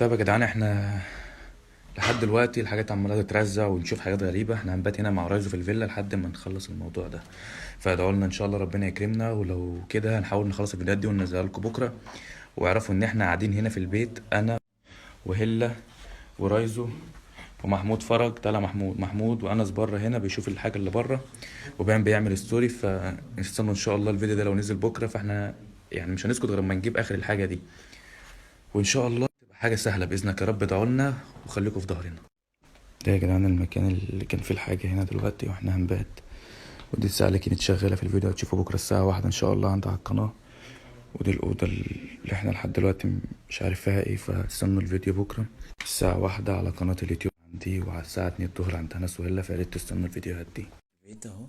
طيب يا جدعان، احنا لحد دلوقتي الحاجات عماله تترزع ونشوف حاجات غريبه. احنا هنبات هنا مع رايزو في الفيلا لحد ما نخلص الموضوع ده. فادعوا لنا ان شاء الله ربنا يكرمنا، ولو كده هنحاول نخلص الفيديوهات دي وننزلها لكم بكره، واعرفوا ان احنا قاعدين هنا في البيت، انا وهيلا ورايزو ومحمود فرج. طلع محمود وانس بره هنا بيشوف الحاجه اللي بره، وبان بيعمل ستوري. فنستنوا ان شاء الله الفيديو ده لو نزل بكره، فاحنا يعني مش هنسكت غير لما نجيب اخر الحاجه دي، وان شاء الله تبقى حاجه سهله باذنك يا رب. ادعوا لنا وخليكم في ظهرنا. ده يا جدعان المكان اللي كان فيه الحاجة هنا دلوقتي واحنا هنبات، ودي الساعة اللي كانت شغالة في الفيديو هتشوفوا بكرة الساعة 1 ان شاء الله عندها على القناة. ودي الأوضة اللي احنا لحد دلوقتي مش عارف فيها ايه، فاستنوا الفيديو بكرة الساعة 1 على قناة اليوتيوب عندي، وعلى الساعة 2 الظهر عند هنا سهيلة، فياريت تستنوا الفيديوهات دي. البيت اهو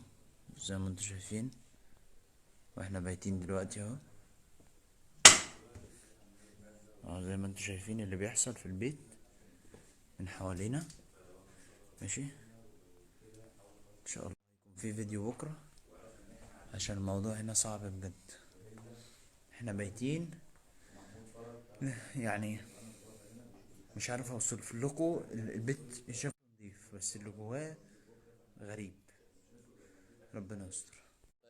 زي ما انتوا شايفين، واحنا بايتين دلوقتي اهو. زي ما انتوا شايفين اللي بيحصل في البيت من حوالينا. ماشي، ان شاء الله يكون في فيديو بكرة عشان الموضوع هنا صعب بجد. احنا بايتين يعني مش عارف اوصف لكم. البيت شكله نضيف بس اللي جواه غريب. ربنا يستر.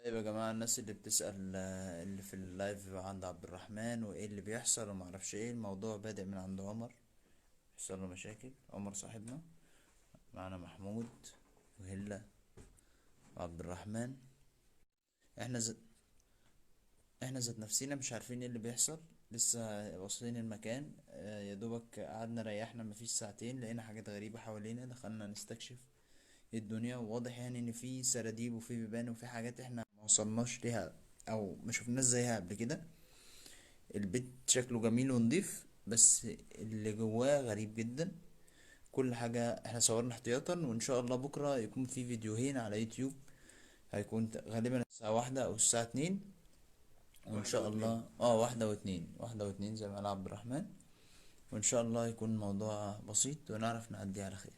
طيب يا جماعة، الناس اللي بتسأل اللي في اللايف عند عبد الرحمن وايه اللي بيحصل ومعرفش ايه، الموضوع بادئ من عند عمر. يحصل له مشاكل. عمر صاحبنا، معانا محمود وهلة وعبد الرحمن. احنا ز... احنا ذات نفسينا مش عارفين ايه اللي بيحصل. لسه واصلين المكان، يا دوبك قعدنا ريحنا مفيش ساعتين لقينا حاجات غريبة حوالينا، دخلنا نستكشف ايه الدنيا. وواضح يعني ان في سراديب وفي بيبان وفي حاجات احنا ما وصلناش ليها او ما شفناش زيها قبل كده. البيت شكله جميل ونضيف بس اللي جواه غريب جدا. كل حاجة احنا صورنا احتياطا، وان شاء الله بكرة يكون في فيديوهين على يوتيوب. هيكون غالبا الساعة 1 او الساعة 2. وان شاء الله 1 و2 زي ما قال عبد الرحمن. وان شاء الله يكون الموضوع بسيط ونعرف نعديه على خير.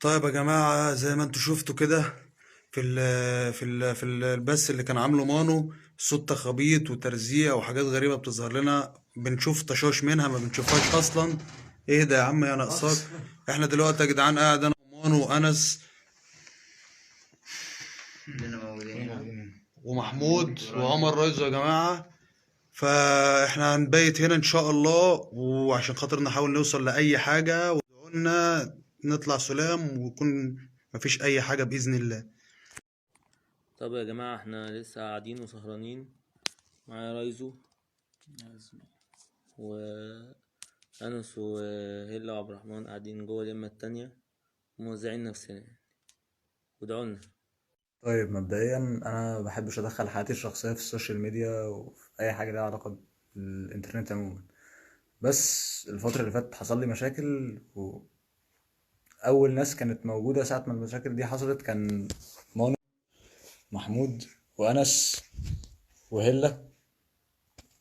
طيب يا جماعة، زي ما انتوا شفتوا كده في البث اللي كان عامله مانو، صوت تخابيط وترزيع وحاجات غريبة بتظهر لنا، بنشوف تشاش منها ما بنشوفهاش اصلا. ايه ده يا عم يا ناقصاك؟ احنا دلوقتي يا جدعان قاعد انا ومانو وانس كلنا موجودين هنا. ومحمود وعمر رايزو يا جماعة. فاحنا هنبيت هنا ان شاء الله، وعشان خاطر نحاول نوصل لأي حاجة، وقلنا نطلع سلام ويكون مفيش اي حاجة بإذن الله. طب يا جماعة، احنا لسه قاعدين وسهرانين. معايا رايزو وأنس وهيلا وعبد الرحمن قاعدين جوه اليمة التانية وموزعين نفسنا يعني. ودعولنا. طيب مبدئيا انا ما بحبش ادخل حياتي الشخصيه في السوشيال ميديا وفي اي حاجه ليها علاقه بالانترنت عموما. بس الفتره اللي فاتت حصل لي مشاكل، واول ناس كانت موجوده ساعه ما المشاكل دي حصلت كان مانو، محمود، وانس، وهله.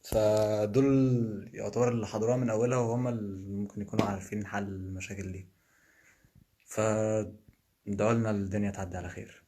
فدول يعتبر اللي حضروها من اولها، وهم اللي ممكن يكونوا عارفين حل المشاكل دي. فدعوا لنا الدنيا تعدي على خير.